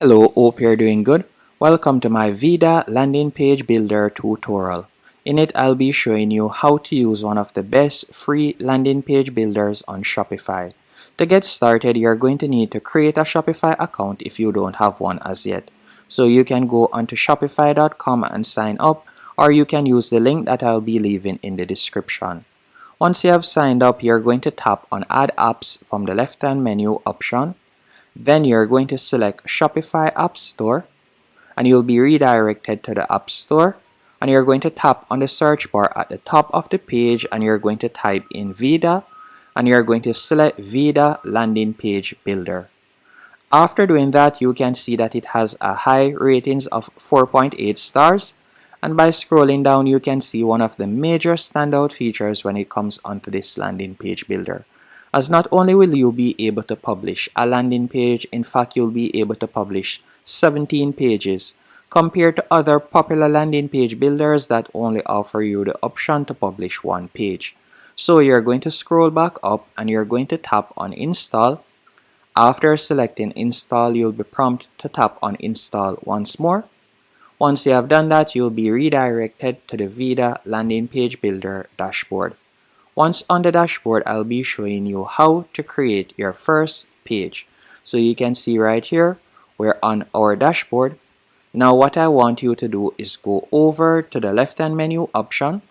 Hello, hope you're doing good. Welcome to my Veda landing page builder tutorial. In it, I'll be showing you how to use one of the best free landing page builders on Shopify. To get started, you're going to need to create a Shopify account if you don't have one as yet. So you can go onto shopify.com and sign up, or you can use the link that I'll be leaving in the description. Once you have signed up, you're going to tap on Add Apps from the left-hand menu option. Then you're going to select Shopify App Store and you'll be redirected to the App Store, and you're going to tap on the search bar at the top of the page and you're going to type in Veda and you're going to select Veda Landing Page Builder. After doing that, you can see that it has a high ratings of 4.8 stars, and by scrolling down you can see one of the major standout features when it comes onto this landing page builder. As not only will you be able to publish a landing page, in fact you'll be able to publish 17 pages compared to other popular landing page builders that only offer you the option to publish one page. So you're going to scroll back up and you're going to tap on Install. After selecting Install, you'll be prompted to tap on Install once more. Once you have done that, you'll be redirected to the Veda landing page builder dashboard. Once on the dashboard, I'll be showing you how to create your first page. So you can see right here, we're on our dashboard. Now what I want you to do is go over to the left-hand menu option.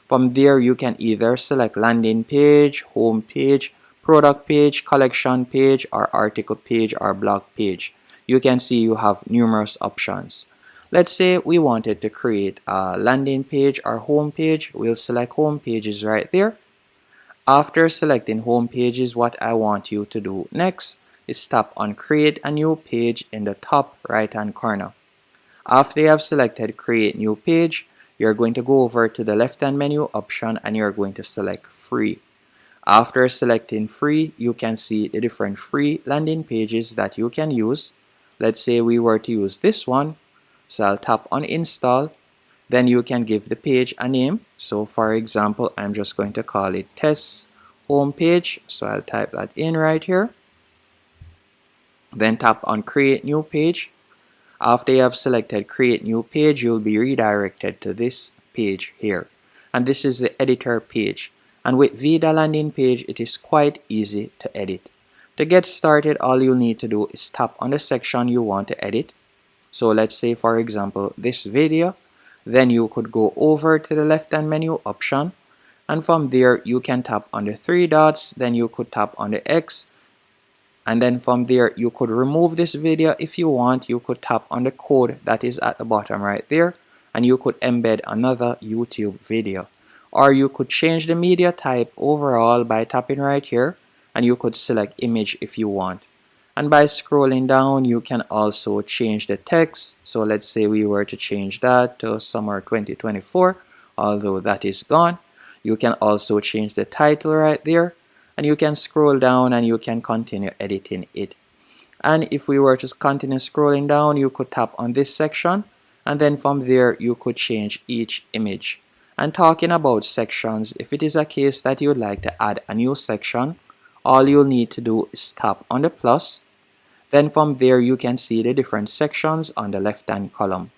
From there, you can either select landing page, home page, product page, collection page, or article page, or blog page. You can see you have numerous options. Let's say we wanted to create a landing page or home page. We'll select home pages right there. After selecting home pages, what I want you to do next is tap on create a new page in the top right hand corner. After you have selected create new page, you're going to go over to the left hand menu option and you're going to select free. After selecting free, you can see the different free landing pages that you can use. Let's say we were to use this one, so I'll tap on install. Then you can give the page a name. So for example, I'm just going to call it test homepage. So I'll type that in right here. Then tap on create new page. After you have selected create new page, you'll be redirected to this page here. And this is the editor page. And with Veda landing page, it is quite easy to edit. To get started, all you need to do is tap on the section you want to edit. So let's say for example, this video. Then you could go over to the left hand menu option, and from there you can tap on the three dots. Then you could tap on the X, and then from there you could remove this video if you want. You could tap on the code that is at the bottom right there and you could embed another YouTube video, or you could change the media type overall by tapping right here, and you could select image if you want. And by scrolling down, you can also change the text. So let's say we were to change that to summer 2024, although that is gone. You can also change the title right there, and you can scroll down and you can continue editing it. And if we were to continue scrolling down, you could tap on this section, and then from there you could change each image. And talking about sections, if it is a case that you would like to add a new section, all you'll need to do is tap on the plus. Then from there you can see the different sections on the left hand column.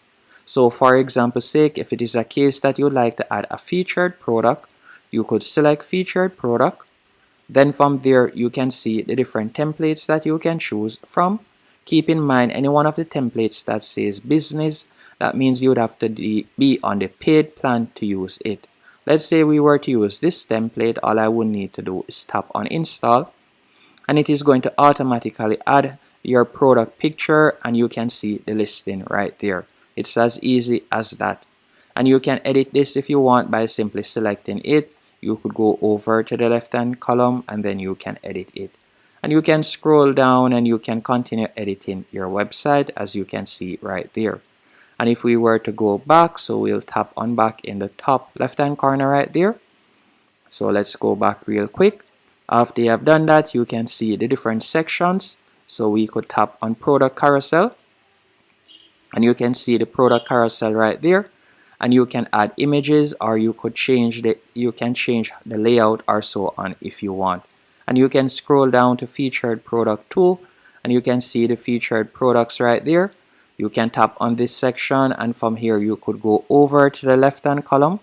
So for example's sake, if it is a case that you would like to add a featured product, you could select featured product. Then from there you can see the different templates that you can choose from. Keep in mind, any one of the templates that says business, that means you would have to be on the paid plan to use it. Let's say we were to use this template. All I would need to do is tap on install, and it is going to automatically add your product picture, and you can see the listing right there. It's as easy as that. And you can edit this if you want by simply selecting it. You could go over to the left hand column and then you can edit it. And you can scroll down and you can continue editing your website, as you can see right there. And if we were to go back, so we'll tap on back in the top left hand corner right there. So let's go back real quick. After you have done that, you can see the different sections. So we could tap on product carousel, and you can see the product carousel right there, and you can add images, or you could change the layout or so on if you want. And you can scroll down to featured product tool, and you can see the featured products right there. You can tap on this section, and from here you could go over to the left hand column,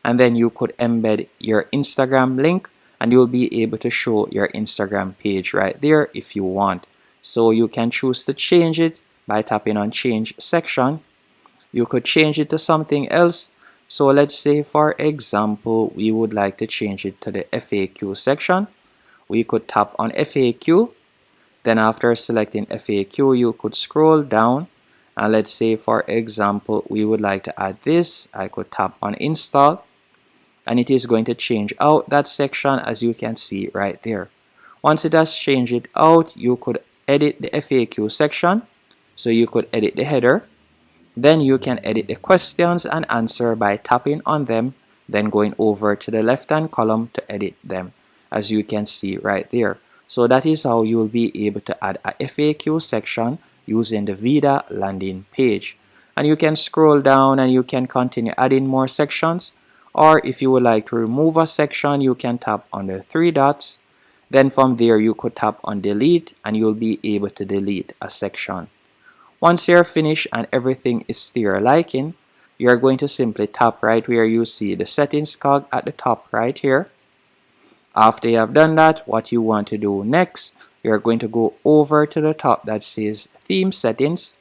and then you could embed your Instagram link, and you'll be able to show your Instagram page right there if you want. So you can choose to change it by tapping on change section. You could change it to something else. So let's say, for example, we would like to change it to the FAQ section. We could tap on FAQ. Then after selecting FAQ, you could scroll down, and let's say, for example, we would like to add this. I could tap on install, and it is going to change out that section, as you can see right there. Once it has changed it out, you could edit the FAQ section. So you could edit the header. Then you can edit the questions and answer by tapping on them, then going over to the left hand column to edit them, as you can see right there. So that is how you will be able to add a FAQ section using the Veda landing page. And you can scroll down and you can continue adding more sections. Or if you would like to remove a section, you can tap on the three dots. Then from there you could tap on delete, and you'll be able to delete a section. Once you're finished and everything is to your liking, you're going to simply tap right where you see the settings cog at the top right here. After you have done that, what you want to do next, you're going to go over to the top that says theme settings.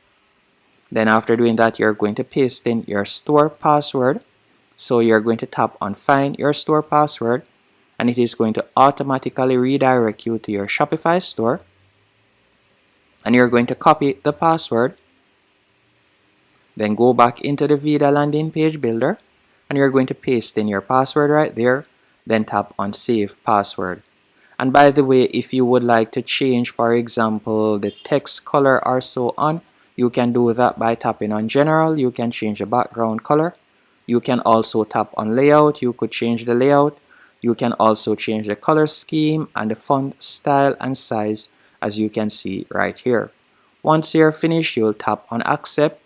Then after doing that, you're going to paste in your store password. So you're going to tap on find your store password, and it is going to automatically redirect you to your Shopify store. And you're going to copy the password, then go back into the Veda landing page builder, and you're going to paste in your password right there, then tap on save password. And by the way, if you would like to change, for example, the text color or so on, you can do that by tapping on general. You can change the background color. You can also tap on layout. You could change the layout. You can also change the color scheme and the font style and size, as you can see right here. Once you're finished, you'll tap on accept.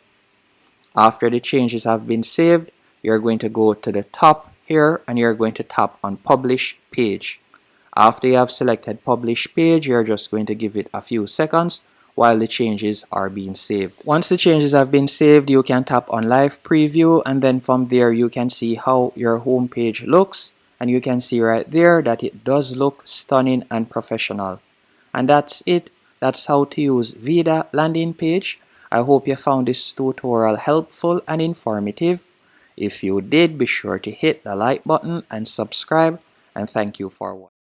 After the changes have been saved, you're going to go to the top here and you're going to tap on publish page. After you have selected publish page, you're just going to give it a few seconds while the changes are being saved. Once the changes have been saved, you can tap on live preview, and then from there you can see how your home page looks, and you can see right there that it does look stunning and professional. And that's it. That's how to use Veda landing page. I hope you found this tutorial helpful and informative. If you did, be sure to hit the like button and subscribe, and thank you for watching.